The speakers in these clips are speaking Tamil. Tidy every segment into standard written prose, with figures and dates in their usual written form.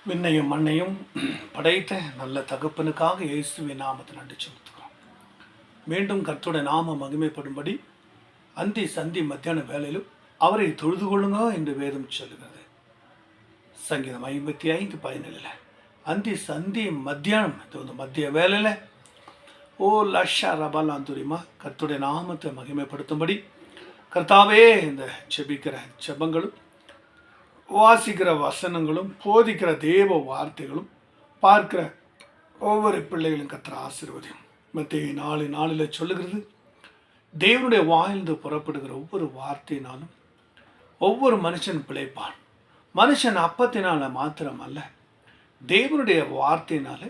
விண்ணையும் மண்ணையும் படைத்த நல்ல தகப்பனுக்காக இயேசுவின் நாமத்தை நன்றி செலுத்துகிறோம். மீண்டும் கர்த்தருடைய நாம மகிமைப்படும்படி அந்தி சந்தி மத்தியான வேலையிலும் அவரை தொழுது கொள்ளுங்க என்று வேதம் சொல்லுகிறது. சங்கீதம் 55:17 அந்தி சந்தி மத்தியானம் மத்திய வேலையில் ஓ லஷா ரபாலாம் துரிமா கர்த்தருடைய நாமத்தை மகிமைப்படுத்தும்படி கர்த்தாவே இந்த செபிக்கிற செபங்களும் வாசிக்கிற வசனங்களும் போதிக்கிற தேவ வார்த்தைகளும் பார்க்கிற ஒவ்வொரு பிள்ளைகளும் கர்த்தர் ஆசீர்வதியும். மத்திய 4:4 சொல்லுகிறது, தேவனுடைய வாயிலிருந்து புறப்படுகிற ஒவ்வொரு வார்த்தையினாலும் ஒவ்வொரு மனுஷன் பிழைப்பான். மனுஷன் அப்பத்தினால மாத்திரம் அல்ல, தேவனுடைய வார்த்தையினால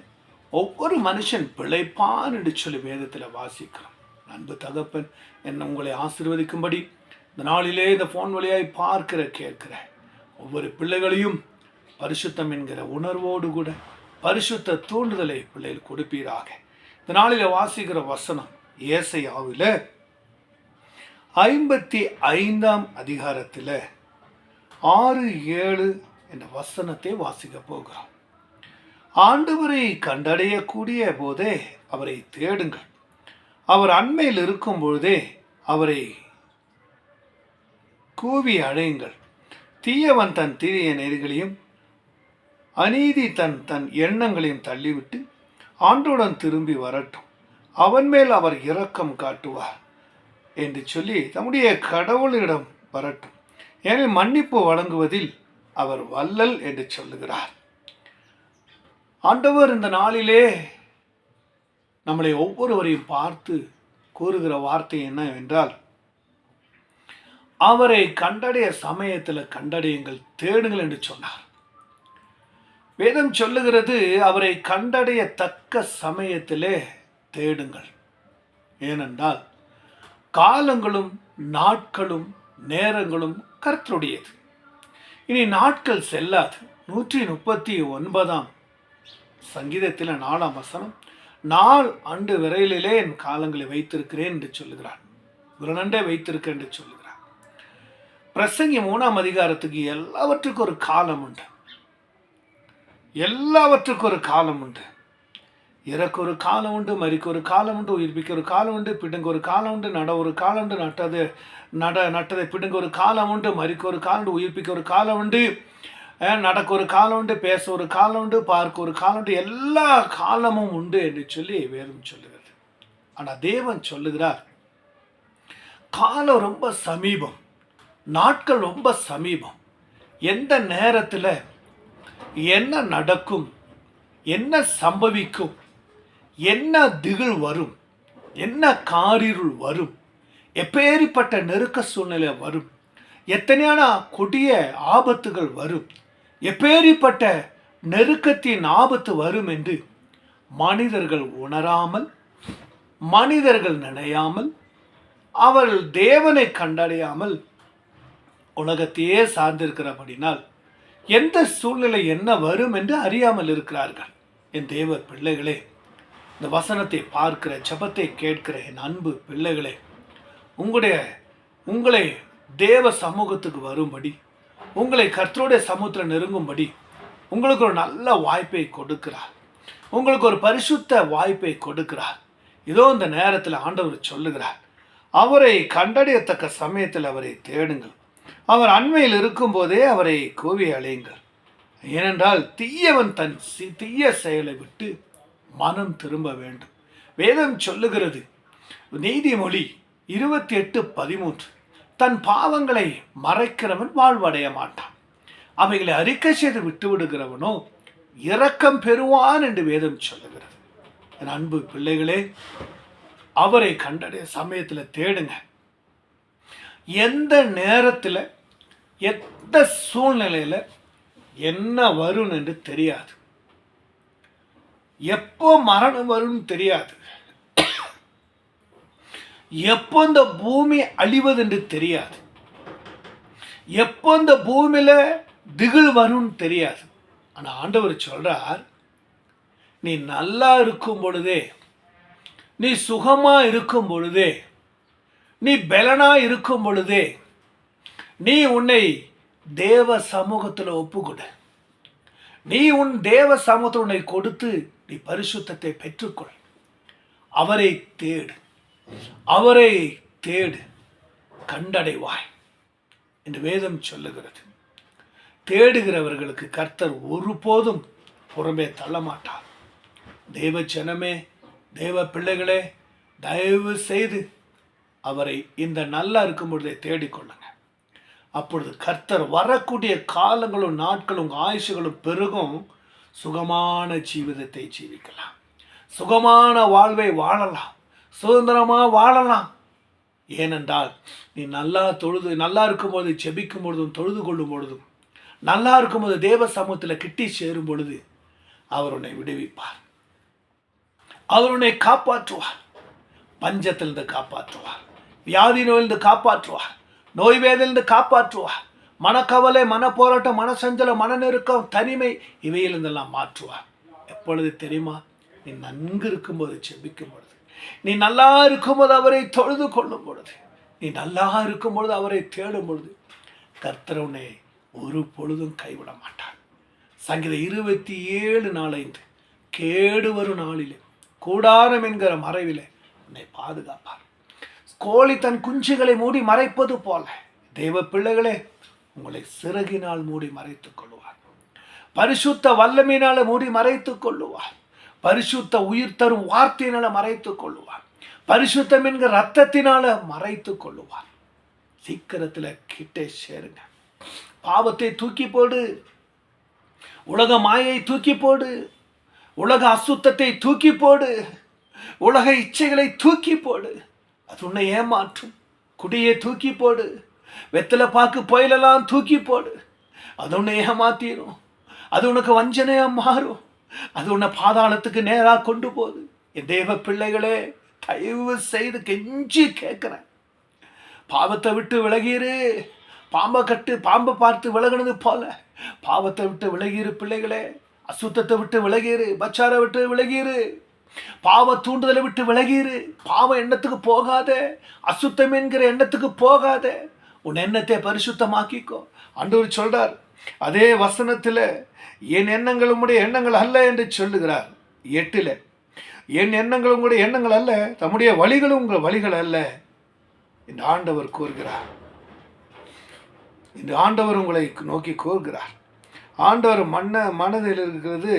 ஒவ்வொரு மனுஷன் பிழைப்பான் என்று சொல்லி வேதத்தில் வாசிக்கிறோம். அன்பு தகப்பன் என்ன உங்களை ஆசீர்வதிக்கும்படி இந்த நாளிலே இந்த ஃபோன் வழியாய் பார்க்கிற கேட்கிற ஒவ்வொரு பிள்ளைகளையும் பரிசுத்தம் என்கிற உணர்வோடு கூட பரிசுத்த தூண்டுதலை பிள்ளைகள் கொடுப்பீராக. இந்த நாளில் வாசிக்கிற வசனம் ஏசாயாவில் 55ஆம் அதிகாரத்தில் 6-7 என்ற வசனத்தை வாசிக்க போகிறோம். ஆண்டவரை கண்டடையக்கூடிய போதே அவரை தேடுங்கள், அவர் அண்மையில் இருக்கும் பொழுதே அவரை கூவி அழையுங்கள். தீயவன் தன் தீய நெறிகளையும் அநீதி தன் எண்ணங்களையும் தள்ளிவிட்டு ஆண்டோடன் திரும்பி வரட்டும், அவன் மேல் அவர் இரக்கம் காட்டுவார் என்று சொல்லி தம்முடைய கடவுளிடம் வரட்டும், ஏனெனில் மன்னிப்பு வழங்குவதில் அவர் வல்லல் என்று சொல்லுகிறார். ஆண்டவர் இந்த நாளிலே நம்மளை ஒவ்வொருவரையும் பார்த்து கூறுகிற வார்த்தை என்னவென்றால், அவரை கண்டடைய சமயத்தில் கண்டடையுங்கள், தேடுங்கள் என்று சொன்னார். வேதம் சொல்லுகிறது, அவரை கண்டடைய தக்க சமயத்திலே தேடுங்கள். ஏனென்றால் காலங்களும் நாட்களும் நேரங்களும் கர்த்தருடையது. இனி நாட்கள் செல்லாது. 139ஆம் சங்கீதத்தில் 4ஆம் வசனம், நாள் அண்டு விரையிலே என் காலங்களை வைத்திருக்கிறேன் என்று சொல்லுகிறார். விரணண்டே வைத்திருக்கிறேன் என்று சொல்லுகிறார். பிரசங்கி 3ஆம் அதிகாரத்துக்கு எல்லாவற்றுக்கும் ஒரு காலம் உண்டு. எல்லாவற்றுக்கும் ஒரு காலம் உண்டு. இறக்க ஒரு காலம் உண்டு, மரிக்க ஒரு காலம் உண்டு, உயிர்ப்பிக்க ஒரு காலம் உண்டு, பிடுங்க ஒரு காலம் உண்டு, நட ஒரு காலம் உண்டு, நட்டதை பிடுங்க ஒரு காலம் உண்டு, மரிக்க ஒரு காலம் உண்டு, உயிர்ப்பிக்க ஒரு காலம் உண்டு, நடக்க ஒரு காலம் உண்டு, பேச ஒரு காலம் உண்டு, பார்க்க ஒரு காலம் உண்டு, எல்லா காலமும் உண்டு என்று சொல்லி வேதம் சொல்லுகிறது. ஆனால் தேவன் சொல்லுகிறார், காலம் ரொம்ப சமீபம், நாட்கள் ரொம்ப சமீபம். எந்த நேரத்தில் என்ன நடக்கும், என்ன சம்பவிக்கும், என்ன திகில் வரும், என்ன காரிருள் வரும், எப்பேறிப்பட்ட நெருக்க சூழ்நிலை வரும், எத்தனையான கொடிய ஆபத்துகள் வரும், எப்பேறிப்பட்ட நெருக்கத்தின் ஆபத்து வரும் என்று மனிதர்கள் உணராமல், மனிதர்கள் நினையாமல், அவர்கள் தேவனை கண்டடையாமல் உலகத்தையே சார்ந்திருக்கிறபடினால் எந்த சூழ்நிலை என்ன வரும் என்று அறியாமல் இருக்கிறார்கள். என் தேவ பிள்ளைகளே, இந்த வசனத்தை பார்க்கிற, ஜெபத்தை கேட்கிற என் அன்பு பிள்ளைகளே, உங்களை தேவ சமூகத்துக்கு வரும்படி, உங்களை கர்த்தருடைய சமூகத்தில் நெருங்கும்படி உங்களுக்கு ஒரு நல்ல வாய்ப்பை கொடுக்கிறார். உங்களுக்கு ஒரு பரிசுத்த வாய்ப்பை கொடுக்கிறார். இதோ இந்த நேரத்தில் ஆண்டவர் சொல்லுகிறார், அவரை கண்டறியத்தக்க சமயத்தில் அவரை தேடுங்கள், அவர் அண்மையில் இருக்கும்போதே அவரை கூவி அழையுங்கள். ஏனென்றால் தீயவன் தன் தீய செயலை விட்டு மனம் திரும்ப வேண்டும். வேதம் சொல்லுகிறது, நீதிமொழி 28:13, தன் பாவங்களை மறைக்கிறவன் வாழ்வடைய மாட்டான், அவைகளை அறிக்கை செய்து விட்டு விடுகிறவனோ இரக்கம் பெறுவான் என்று வேதம் சொல்லுகிறது. என் அன்பு பிள்ளைகளே, அவரை கண்டடைய சமயத்தில் தேடுங்க. எந்த நேரத்தில் எந்த சூழ்நிலையில் என்ன வரும் என்று தெரியாது. எப்போ மரணம் வரும்னு தெரியாது. எப்போ இந்த பூமி அழிவது என்று தெரியாது. எப்போ இந்த பூமியில திகில் வரும்னு தெரியாது. ஆனால் ஆண்டவர் சொல்றார், நீ நல்லா இருக்கும் பொழுதே, நீ சுகமா இருக்கும் பொழுதே, நீ பலனா இருக்கும் பொழுதே நீ உன்னை தேவ சமூகத்தில் ஒப்புக்கொடு. நீ உன் தேவ சமூகத்தை உன்னை கொடுத்து நீ பரிசுத்தத்தை பெற்றுக்கொள். அவரை தேடு, அவரை தேடு, கண்டடைவாய் என்று வேதம் சொல்லுகிறது. தேடுகிறவர்களுக்கு கர்த்தர் ஒருபோதும் புறம்பே தள்ள மாட்டார். தேவ ஜனமே, தேவ பிள்ளைகளே, தயவு செய்து அவரை இந்த நல்லா இருக்கும் பொழுதே தேடிக்கொள்ளுங்க. அப்பொழுது கர்த்தர் வரக்கூடிய காலங்களும் நாட்களும் ஆயுசுகளும் பெருகும். சுகமான ஜீவிதத்தை ஜீவிக்கலாம், சுகமான வாழ்வை வாழலாம், சுதந்திரமாக வாழலாம். ஏனென்றால் நீ நல்லா இருக்கும்போது, ஜெபிக்கும் பொழுதும் தொழுது கொள்ளும் பொழுதும், நல்லா இருக்கும்போது தேவ சமூகத்தில் கிட்டி சேரும் பொழுது அவர் உன்னை விடுவிப்பார், அவர் உன்னை காப்பாற்றுவார். பஞ்சத்திலிருந்து காப்பாற்றுவார், வியாதி நோயிலிருந்து காப்பாற்றுவார், நோய் வேதிலிருந்து காப்பாற்றுவார், மனக்கவலை, மனப்போராட்டம், மனசஞ்சலம், மனநெருக்கம், தனிமை இவையிலிருந்தெல்லாம் மாற்றுவார். எப்பொழுது தெரியுமா? நீ நன்கு இருக்கும்போது ஜெபிக்கும் பொழுது, நீ நல்லா இருக்கும்போது அவரை தொழுது கொள்ளும் பொழுது, நீ நல்லா இருக்கும் பொழுது அவரை தேடும் பொழுது கர்த்தர் உன்னை ஒரு பொழுதும் கைவிட மாட்டார். சங்கீதம் 27:5 கேடு வரும் நாளிலே கூடாரம் என்கிற மறைவிலே உன்னை பாதுகாப்பார். கோழி தன் குஞ்சுகளை மூடி மறைப்பது போல தேவ பிள்ளைகளே உங்களை சிறகினால் மூடி மறைத்துக் கொள்ளுவார். பரிசுத்த வல்லமையினால மூடி மறைத்துக் கொள்ளுவார். பரிசுத்த உயிர் தரும் வார்த்தையினால மறைத்துக் கொள்ளுவார். பரிசுத்தம் என்கிற ரத்தத்தினால மறைத்துக் கொள்ளுவார். சீக்கிரத்தில் கிட்டே சேருங்க. பாவத்தை தூக்கி போடு, உலக மாயை தூக்கி போடு, உலக அசுத்தத்தை தூக்கி போடு, உலக இச்சைகளை தூக்கி போடு. அது உன்னை ஏமாற்றும். குடியை தூக்கி போடு, வெத்தலை பாக்கு புயலெல்லாம் தூக்கி போடு. அது உன்னை ஏமாத்திரும், அது உனக்கு வஞ்சனையா மாறும், அது உன்னை பாதாளத்துக்கு நேராக கொண்டு போகுது. என் தேவ பிள்ளைகளே, தயவு செய்து கெஞ்சி கேட்கிறேன், பாவத்தை விட்டு விலகிரு. பாம்பை பார்த்து விலகினது போல பாவத்தை விட்டு விலகிரு பிள்ளைகளே. அசுத்தத்தை விட்டு விலகிரு, பச்சாரை விட்டு விலகிரு, பாவ தூண்டுதலை விட்டு விலகிரு. பாவ எண்ணத்துக்கு போகாத, அசுத்தம் என்கிற எண்ணத்துக்கு போகாத. உன் எண்ணத்தை பரிசுத்தமாக்கிக்கோ. ஆண்டவர் சொல்றார் அதே வசனத்தில், என் எண்ணங்கள் உங்களுடைய எண்ணங்கள் அல்ல என்று சொல்லுகிறார். 8 என் எண்ணங்கள் உங்களுடைய எண்ணங்கள் அல்ல, தம்முடைய வழிகளும் உங்கள் வழிகள் அல்ல என்று ஆண்டவர் கூறுகிறார். இந்த ஆண்டவர் உங்களை நோக்கி கூறுகிறார். ஆண்டவர் மனதில் இருக்கிறது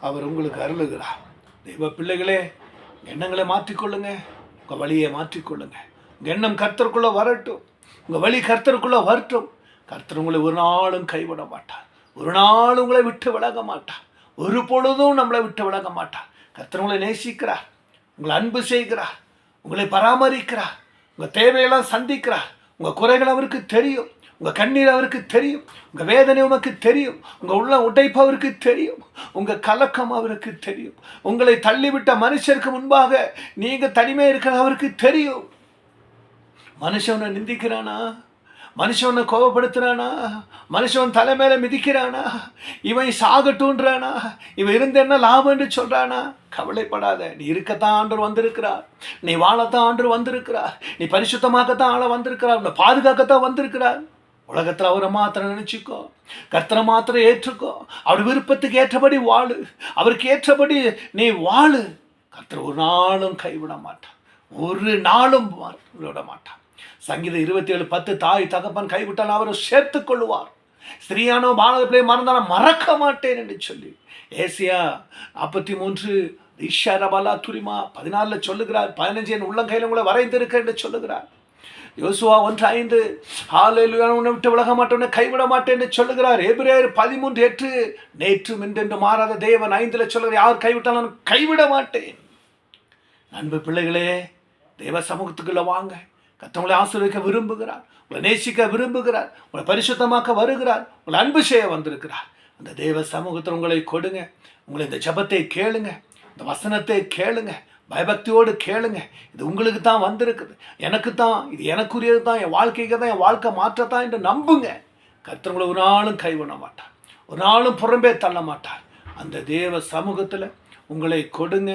அவர் உங்களுக்கு அருளுகிறார். தெய்வ பிள்ளைகளே, எண்ணங்களை மாற்றிக்கொள்ளுங்க, உங்கள் வழியை மாற்றிக்கொள்ளுங்க. உங்கள் எண்ணம் கர்த்தருக்குள்ளே வரட்டும், உங்கள் வழி கர்த்தருக்குள்ளே வரட்டும். கர்த்தர் உங்களை ஒரு நாளும் கைவிட மாட்டார், ஒரு நாள் உங்களை விட்டு விலக மாட்டார், ஒரு பொழுதும் நம்மளை விட்டு விலக மாட்டார். கர்த்தர் உங்களை நேசிக்கிறார், உங்களை அன்பு செய்கிறார், உங்களை பராமரிக்கிறார், உங்கள் தேவையெல்லாம் சந்திக்கிறார். உங்கள் குறைகள் அவருக்கு தெரியும், உங்கள் கண்ணீர் அவருக்கு தெரியும், உங்கள் வேதனை உமக்கு தெரியும், உங்கள் உள்ள உடைப்பு அவருக்கு தெரியும், உங்கள் கலக்கம் அவருக்கு தெரியும். உங்களை தள்ளிவிட்ட மனுஷருக்கு முன்பாக நீங்கள் தனிமையாக இருக்கிற அவருக்கு தெரியும். மனுஷனை நிந்திக்கிறானா, மனுஷனை கோபப்படுத்துறானா, மனுஷன் தலை மேலே மிதிக்கிறானா, இவன் சாகட்டுன்றானா, இவன் இருந்த என்ன லாபம் என்று சொல்றானா, கவலைப்படாத. நீ இருக்கத்தான் ஆண்டவர் வந்திருக்கிறார், நீ வாழத்தான் ஆண்டவர் வந்திருக்கிறார், நீ பரிசுத்தமாகத்தான் ஆள வந்திருக்கிறார், உன்னை பாதுகாக்கத்தான் வந்திருக்கிறார். உலகத்தில் அவரை மாத்திரம் நினைச்சுக்கோ, கர்த்தரை மாத்திரம் ஏற்றுக்கோ, அவர் விருப்பத்துக்கு ஏற்றபடி வாழு, அவருக்கு ஏற்றபடி நீ வாழு. கர்த்தர் ஒரு நாளும் கைவிட மாட்டான், ஒரு நாளும் விட மாட்டான். சங்கீதம் 27:10 தாய் தகப்பன் கைவிட்டால் அவரை சேர்த்து கொள்ளுவார். ஸ்திரீயானோ பாலக பிள்ளை மறந்தாலும் மறக்க மாட்டேன் என்று சொல்லி ஏசியா 43 ஈஷாரபாலா துரிமா 14 சொல்லுகிறார். 15 என் உள்ளங்கையில் உங்களை வரைந்திருக்க என்று சொல்லுகிறார். யோசுவா 1:5 ஹல்லேலூயா உன்னை விட்டு விலக மாட்டேன், கைவிட மாட்டேன் என்று சொல்லுகிறார். எபிரேயர் 13:8 நேற்றும் இன்றென்று மாறாத தேவன் 5 சொல்லுகிறார், யார் கைவிட்டாலும் கைவிட மாட்டேன். அன்பு பிள்ளைகளே, தேவ சமூகத்துக்குள்ள வாங்க. கர்த்தர் ஆசீர்வதிக்க விரும்புகிறார், உங்களை நேசிக்க விரும்புகிறார், உங்களை பரிசுத்தமாக்க வருகிறார், உங்களை அன்பு செய்ய வந்திருக்கிறார். அந்த தேவ சமூகத்தில் உங்களை கொடுங்க. உங்களை இந்த ஜபத்தை கேளுங்க, இந்த வசனத்தை கேளுங்க, பயபக்தியோடு கேளுங்க. இது உங்களுக்கு தான் வந்திருக்குது, எனக்கு தான், இது எனக்குரியது தான், என் வாழ்க்கைக்கு தான், என் வாழ்க்கை மாற்றத்தான் என்று நம்புங்க. கர்த்தர் உங்களை ஒரு நாளும் கைவிட மாட்டார், ஒரு நாளும் புறம்பே தள்ள மாட்டார். அந்த தேவ சமூகத்தில் உங்களை கொடுங்க,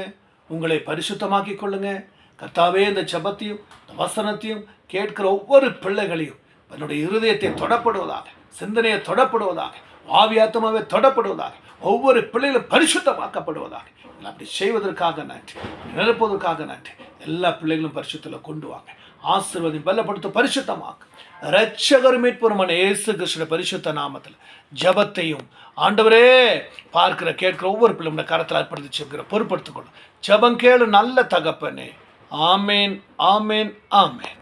உங்களை பரிசுத்தமாக்கி கொள்ளுங்க. கர்த்தாவே, இந்த ஜபத்தையும் இந்த வசனத்தையும் கேட்கிற ஒவ்வொரு பிள்ளைகளையும் என்னுடைய இருதயத்தை தொடப்படுவதாக, சிந்தனையை தொடப்படுவதாக, ஆவியாத்மாவே தொடப்படுவதாக, ஒவ்வொரு பிள்ளைகளும் பரிசுத்தமாக்கப்படுவதாக. அப்படி செய்வதற்காக நன்றி, நிரப்புவதற்காக நன்றி. எல்லா பிள்ளைகளும் பரிசுத்தத்தில் கொண்டு வாங்க, ஆசீர்வாதி பலப்படுத்த பரிசுத்தமாக்கு. இரட்சகர் மீட்பெருமான இயேசு கிறிஸ்துவின் பரிசுத்த நாமத்தில் ஜபத்தையும் ஆண்டவரே பார்க்கிற கேட்கிற ஒவ்வொரு பிள்ளையோட கரத்தில் அர்ப்பணித்து செல்கிற பொறுப்படுத்திக் கொள்ளும். ஜபம் கேளு நல்ல தகப்பனே. ஆமேன், ஆமேன், ஆமேன்.